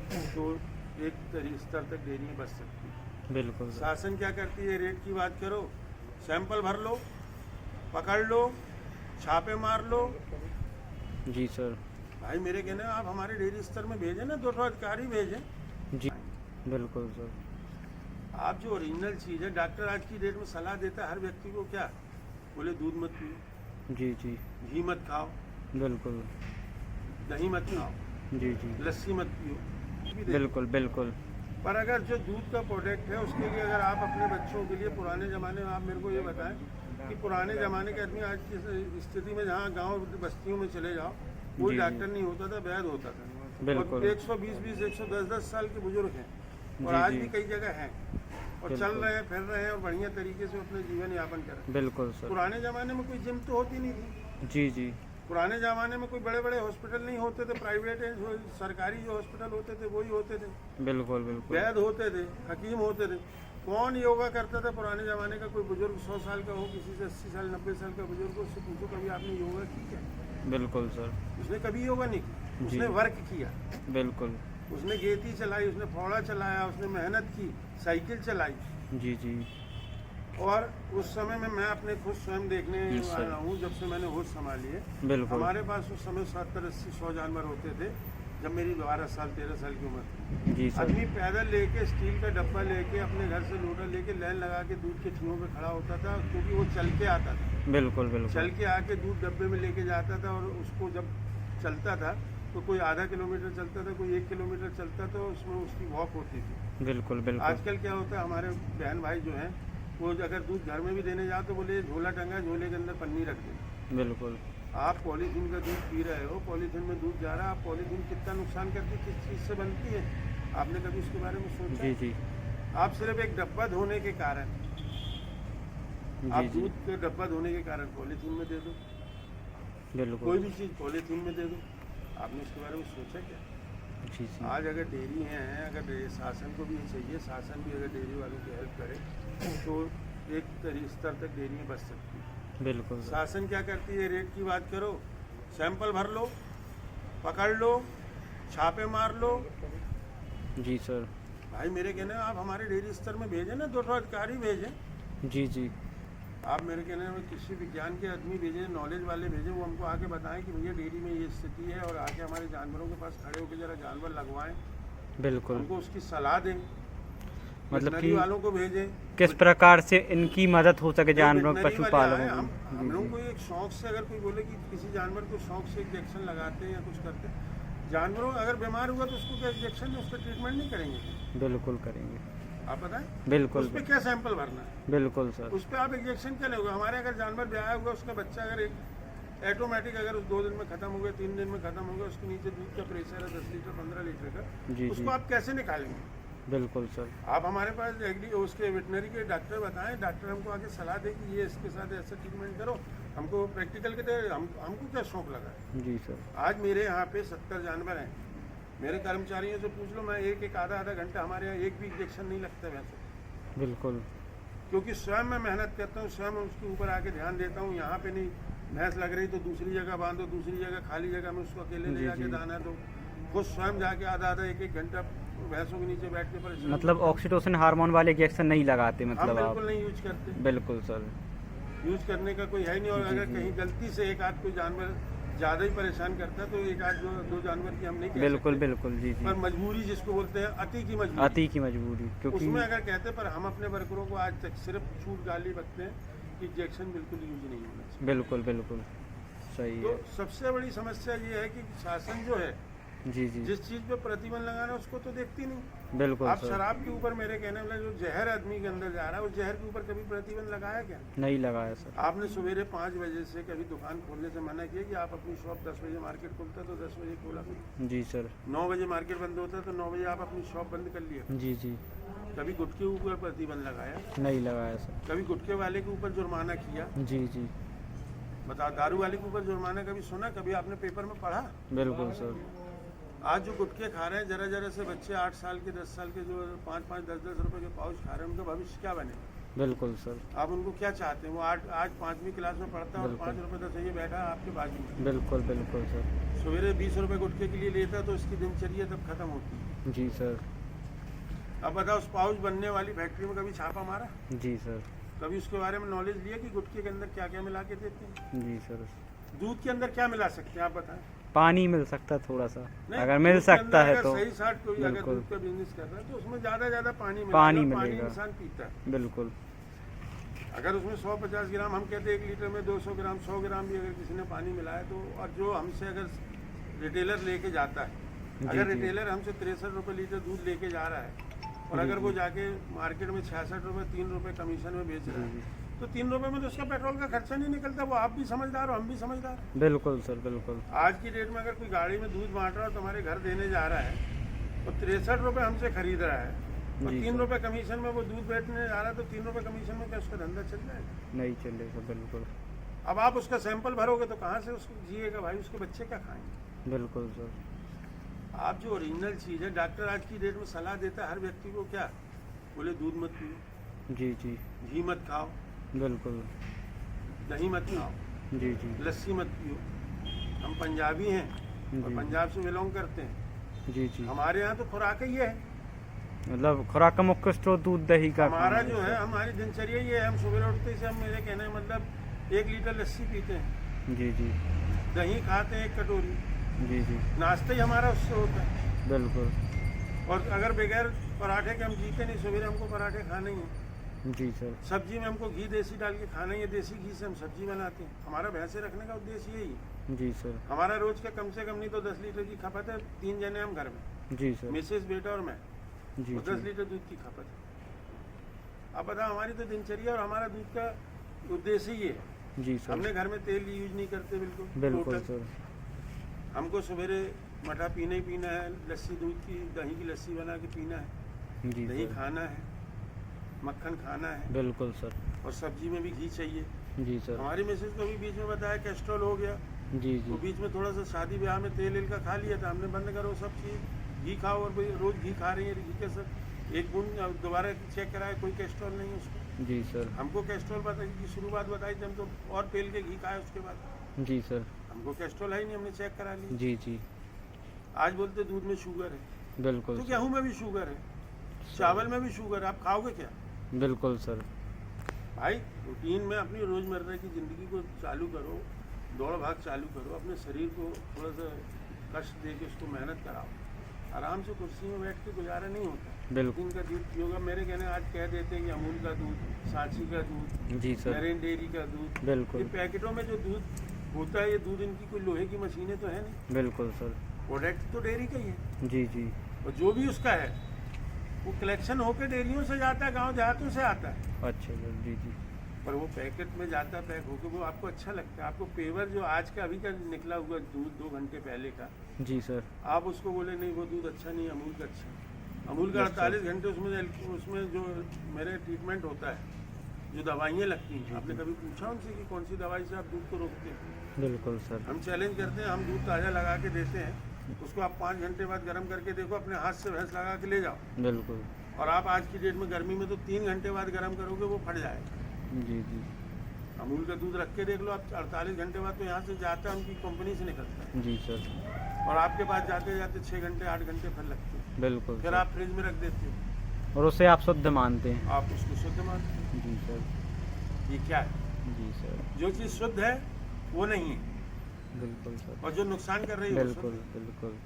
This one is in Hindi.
तो एक स्तर तक डेयरी बच सकती है। बिल्कुल सर। शासन क्या करती है, रेट की बात करो, सैंपल भर लो, पकड़ लो, छापे मार लो। जी सर। भाई मेरे कहने आप हमारे डेयरी स्तर में भेजें ना, 2 अधिकारी भेजें। जी बिल्कुल सर। आप जो ओरिजिनल चीज़ है, डॉक्टर आज की डेट में सलाह देता है हर व्यक्ति को, क्या बोले, दूध मत पियो, जी जी घी मत खाओ, बिल्कुल। दही मत खाओ, जी जी लस्सी मत पियो। बिल्कुल बिल्कुल। पर अगर जो दूध का प्रोडक्ट है उसके लिए अगर आप अपने बच्चों के लिए, पुराने ज़माने में आप मेरे को ये बताएं कि पुराने ज़माने के आदमी आज की स्थिति में जहाँ गांव बस्तियों में चले जाओ, कोई जी, डॉक्टर नहीं होता था, वैद्य होता था। बिल्कुल। और 120 110 साल के बुजुर्ग हैं और जी, आज जी। भी कई जगह हैं और चल बिल्कुल। रहे हैं, फिर रहे हैं और बढ़िया तरीके से अपने जीवन यापन कर रहे हैं। बिल्कुल सर। पुराने ज़माने में कोई जिम तो होती नहीं थी। जी जी पुराने ज़माने में कोई बड़े बड़े हॉस्पिटल नहीं होते थे, प्राइवेट जो सरकारी जो हॉस्पिटल होते थे वही होते थे। बिल्कुल बिल्कुल। वैद्य होते थे, हकीम होते थे। कौन योगा करता था पुराने ज़माने का? कोई बुजुर्ग 100 साल का हो, किसी से 80 साल 90 साल का बुजुर्ग, उससे पूछो कभी आपने योगा की क्या? बिल्कुल सर। उसने कभी योगा नहीं की, जी। उसने वर्क किया, बिल्कुल। उसने गेती चलाई, उसने फौड़ा चलाया, उसने मेहनत की, साइकिल चलाई। जी जी और उस समय में मैं अपने खुद स्वयं देखने जी, सर। आया हूँ, जब से मैंने होश संभाली है। बिल्कुल। हमारे पास उस समय 70 80 100 जानवर होते थे जब मेरी 12 साल 13 साल की उम्र थी। जी सर। आदमी पैदल लेके, स्टील का डब्बा लेके, अपने घर से लोटा लेके लाइन लगा के दूध के ठियों पे खड़ा होता था, क्योंकि वो चल के आता था। बिल्कुल चल बिल्कुल। के आके दूध डब्बे में लेके जाता था और उसको जब चलता था तो कोई आधा किलोमीटर चलता था, कोई 1 किलोमीटर चलता था, उसमें उसकी वॉक होती थी। बिल्कुल बिल्कुल। आजकल क्या होता है, हमारे बहन भाई जो हैं वो अगर दूध घर में भी देने जाओ तो बोले झोला टंगा, झोले के अंदर पन्नी रख दे। बिल्कुल। आप पॉलीथीन का दूध पी रहे हो, पॉलीथीन में दूध जा रहा है, आप पॉलीथीन कितना नुकसान करती है, किस चीज़ से बनती है, आपने कभी उसके बारे में सोचा? जी जी आप सिर्फ एक डब्बा धोने के कारण, आप जी जी दूध के डब्बा धोने के कारण पॉलीथीन में दे दो, कोई बिल्कुल। भी चीज़ पॉलीथीन में दे दो, आपने इसके बारे में सोचा क्या? जी जी आज अगर डेयरी हैं, अगर शासन को भी ये चाहिए, शासन भी अगर डेयरी वालों की हेल्प करे तो एक स्तर तक डेयरी बच सकती है। बिल्कुल सर। शासन क्या करती है, रेट की बात करो, सैंपल भर लो, पकड़ लो, छापे मार लो। जी सर। भाई मेरे कहने आप हमारे डेयरी स्तर में भेजें ना, 2 अधिकारी भेजें। जी जी आप मेरे कहने में कृषि विज्ञान के आदमी भेजें, नॉलेज वाले भेजें, वो हमको आके बताएं कि भैया डेयरी में ये स्थिति है, और आके हमारे जानवरों के पास खड़े होकर जरा जानवर लगवाएं, बिल्कुल। हमको उसकी सलाह दें। मतलब वेटनरी कि वालों को भेजें, किस प्रकार से इनकी मदद हो सके जानवरों वेटनरी वाले पशुपालकों आए, की। हम लोगों को एक शौक से, अगर कोई बोले कि किसी जानवर को शौक से इंजेक्शन लगाते हैं या कुछ करते हैं, जानवरों अगर बीमार हुआ तो उसको क्या इंजेक्शन में उसका ट्रीटमेंट नहीं करेंगे? बिल्कुल करेंगे। आप बताएं, बिल्कुल उस पर क्या सैंपल भरना है? बिल्कुल सर। उस पर आप इंजेक्शन क्या लोगे? हमारे अगर जानवर ब्याया हुआ, उसका बच्चा अगर एक ऑटोमेटिक अगर उस 2 दिन में खत्म हो गया, 3 दिन में खत्म हो गया, उसके नीचे दूध का प्रेशर है 10 लीटर 15 लीटर का, जी उसको जी आप कैसे निकालेंगे? बिल्कुल सर। आप हमारे पास उसके वेटनरी के डॉक्टर बताएं, डॉक्टर हमको आके सलाह दे कि ये इसके साथ ऐसा ट्रीटमेंट करो, हमको प्रैक्टिकल के तरह हमको क्या शौक लगा है। जी सर। आज मेरे यहाँ पे 70 जानवर हैं, मेरे कर्मचारियों से पूछ लो, मैं एक आधा घंटा, हमारे यहाँ एक भी इंजेक्शन नहीं लगता वैसे, बिल्कुल। क्योंकि स्वयं मैं मेहनत करता हूँ, स्वयं उसके ऊपर आके ध्यान देता हूँ। यहाँ पे नहीं, भैंस लग रही तो दूसरी जगह बांधो, दूसरी जगह खाली जगह में उसको अकेले ले जी, जाके जी। दाना दो, खुद स्वयं जाके आधा एक घंटा भैंसों के नीचे बैठ के परेशान। मतलब ऑक्सीटोसिन हार्मोन वाले इंजेक्शन नहीं लगाते हम मतलब आप? बिल्कुल नहीं यूज करते, बिल्कुल सर। यूज करने का कोई है नहीं। और जी, अगर जी। कहीं गलती से एक आध कोई जानवर ज़्यादा ही परेशान करता है तो एक आध दो जानवर की हम नहीं कह बिल्कुल सकते। बिल्कुल। जी जी पर मजबूरी जिसको बोलते हैं, अति की मजबूरी, अति की मजबूरी, क्योंकि उसमें अगर कहते हैं। पर हम अपने वर्करों को आज तक सिर्फ छूट गाली रखते हैं कि इंजेक्शन बिल्कुल यूज नहीं होना चाहिए। बिल्कुल बिल्कुल सही तो है। सबसे बड़ी समस्या ये है कि शासन जो है, जी जी जिस चीज़ पे प्रतिबंध लगाना है उसको तो देखती नहीं। बिल्कुल आप सर। शराब के ऊपर, मेरे कहने वाला जो जहर आदमी के अंदर जा रहा है, उस जहर के ऊपर कभी प्रतिबंध लगाया क्या? नहीं लगाया सर। आपने सवेरे 5 बजे से कभी दुकान खोलने से मना किया कि आप अपनी शॉप 10 बजे मार्केट खोलता तो 10 बजे खोला, जी सर। 9 बजे मार्केट बंद होता तो 9 बजे आप अपनी शॉप बंद कर लिया। जी जी कभी गुटके ऊपर प्रतिबंध लगाया? नहीं लगाया सर। कभी गुटके वाले के ऊपर जुर्माना किया? जी जी बताओ, दारू वाले के ऊपर जुर्माना कभी सुना? कभी आपने पेपर में पढ़ा? बिल्कुल सर। आज जो गुटके खा रहे हैं, जरा जरा से बच्चे 8 साल के 10 साल के, जो 5-5 10-10 रुपए के पाउच खा रहे हैं, उनका भविष्य क्या बनेगा? बिल्कुल सर। आप उनको क्या चाहते हैं? वो आज 5वीं क्लास में पढ़ता है और बिल्कुल। 5 रुपए 10 ये बैठा है आपके बाजू में। बिल्कुल बिल्कुल सर। सवेरे 20 रुपए गुटखे के लिए लेता तो उसकी दिनचर्या तब खत्म होती है। जी सर। अब बताओ, उस पाउच बनने वाली फैक्ट्री में कभी छापा मारा? जी सर। कभी उसके बारे में नॉलेज लिया कि गुटखे के अंदर क्या क्या मिला के देते हैं? जी सर। दूध के अंदर क्या मिला सकते हैं आप बताएं? पानी मिल सकता है थोड़ा सा, नहीं, अगर दूध मिल के सकता अंदर है अगर तो। सही साठ कोई अगर बिल्कुल। दूध का बिजनेस कर रहा है तो उसमें ज्यादा पानी पानी मिलेगा। पानी मिलेगा। इंसान पीता है। बिल्कुल। अगर उसमें 150 ग्राम, हम कहते हैं 1 लीटर में 200 ग्राम 100 ग्राम भी अगर किसी ने पानी मिलाया तो, और जो हमसे अगर रिटेलर लेके जाता है, अगर जी। रिटेलर हमसे 63 रुपये लीटर दूध लेके जा रहा है और जी, अगर वो जी। जाके मार्केट में 66 रुपये 3 रुपये कमीशन में बेच रहा जी, है तो 3 रुपये में तो उसका पेट्रोल का खर्चा नहीं निकलता। वो आप भी समझदार हो, हम भी समझदार हैं। बिल्कुल सर, बिल्कुल। आज की डेट में अगर कोई गाड़ी में दूध बांट रहा है तो हमारे घर देने जा रहा है तो 63 रुपये हमसे खरीद रहा है और जी 3 सर। रुपये कमीशन में वो दूध बेचने जा रहा है तो 3 रुपये कमीशन में क्या उसका धंधा चल जाएगा? नहीं चलेगा। बिल्कुल। अब आप उसका सैंपल भरोगे तो कहाँ से उसको जिएगा भाई? उसके बच्चे क्या खाएंगे? बिल्कुल सर। आप जो ओरिजिनल चीज़ है, डॉक्टर आज की डेट में सलाह देता है हर व्यक्ति को, क्या बोले? दूध मत पियो, जी जी। घी मत खाओ, बिल्कुल। दही मत खाओ, जी जी। लस्सी मत पियो। हम पंजाबी हैं और जी। पंजाब से बिलोंग करते हैं। जी जी। हमारे यहाँ तो खुराक ही है, मतलब खुराक का मुख्य स्रोत दूध दही का हमारा खाना जो है, सर। हमारी दिनचर्या ये है। हम सुबह उठते से, हम मेरे कहने का मतलब 1 लीटर लस्सी पीते हैं, जी जी। दही खाते हैं 1 कटोरी, जी जी। नाश्ता ही हमारा उससे होता है। बिल्कुल। और अगर बगैर पराठे के हम जीते नहीं, सवेरे हमको पराठे खाने ही हैं। जी सर। सब्जी में हमको घी देसी डाल के खाना ही है, देसी घी से हम सब्जी बनाते हैं। हमारा भैंसे रखने का उद्देश्य यही है। जी सर। हमारा रोज का कम से कम नहीं तो 10 लीटर की खपत है। 3 जने हम घर में, जी सर। मिसेस, बेटा और मैं, जी तो 10 जी। लीटर दूध की खपत है। अब बताओ, हमारी तो दिनचर्या और हमारा दूध का उद्देश्य ही है। जी सर। हमने घर में तेल यूज नहीं करते बिल्कुल। बिल्कुल टोटल। सर। हमको सवेरे मठा पीना ही पीना है, लस्सी, दूध की दही की लस्सी बना के पीना है, जी दही सर। खाना है, मक्खन खाना है बिल्कुल सर। और सब्जी में भी घी चाहिए। जी सर। हमारी मिसेज को भी बीच में बताया कैस्ट्रॉल हो गया, जी तो जी। बीच में थोड़ा सा शादी ब्याह में तेल का खा लिया था। हमने बंद करो सब चीज़, घी खाओ। और भाई रोज घी खा रही है, घी के सब एक बूंद दोबारा चेक कराया, कोई कैस्ट्रॉल नहीं है उसको। जी सर। हमको कैस्ट्रॉल बताई की शुरुआत बताई थी, हम तो और तेल के घी खाए उसके बाद। जी सर। हमको कैस्ट्रॉल है ही नहीं, हमने चेक करा लिया। जी जी। आज बोलते दूध में शुगर है, बिल्कुल तो सर। गेहूँ में भी शुगर है, चावल में भी शुगर है। आप खाओगे क्या बिल्कुल सर। भाई? रूटीन में अपनी रोज़मर्रा की ज़िंदगी को चालू करो, दौड़ भाग चालू करो, अपने शरीर को थोड़ा सा कष्ट दे के उसको मेहनत कराओ। आराम से कुर्सी में बैठ के गुजारा नहीं होता। बिल्कुल। दिन का दूध पियोगा, मेरे कहने आज कह देते हैं कि अमूल का दूध, सांची का दूध, जी सर। मेरिन डेयरी का दूध। बिल्कुल। ये पैकेटों में जो दूध होता है, ये दूध इनकी कोई लोहे की मशीनें तो है नहीं, बिल्कुल सर। प्रोडक्ट तो डेयरी का ही है। जी जी। और जो भी उसका है वो कलेक्शन होकर डेयरियों से जाता है, गाँव देहातों से आता है। अच्छा सर। जी जी। पर वो पैकेट में जाता है, पैक होकर, वो आपको अच्छा लगता है। आपको पेवर जो आज का अभी का निकला हुआ दूध 2 घंटे पहले का, जी सर। आप उसको बोले नहीं वो दूध अच्छा नहीं, अमूल का अच्छा है। अमूल का Yes, sir. 48 घंटे उसमें जो मेरे ट्रीटमेंट होता है, जो दवाइयाँ लगती हैं, आपने कभी पूछा उनसे कि कौन सी दवाई से आप दूध को रोकते हैं? बिल्कुल सर। हम चैलेंज करते हैं, हम दूध ताज़ा लगा के देते हैं, उसको आप 5 घंटे बाद गर्म करके देखो, अपने हाथ से भैंस लगा के ले जाओ। बिल्कुल। और आप आज की डेट में गर्मी में तो 3 घंटे बाद गर्म करोगे, वो फट जाएगा। जी जी। अमूल का दूध रख के देख लो आप, 48 घंटे बाद तो यहाँ से जाता है, उनकी कंपनी से निकलता है, जी सर। और आपके पास जाते जाते 6 घंटे 8 घंटे फिर लगते हैं। बिल्कुल फिर सर। आप फ्रिज में रख देते हो, और उसे आप शुद्ध मानते हैं? आप उसको शुद्ध मानते हो। जी सर। ये क्या है? जी सर। जो चीज़ शुद्ध है वो नहीं है, बिल्कुल सर। और जो नुकसान कर रही है वो बिल्कुल शुद्ध है। बिल्कुल।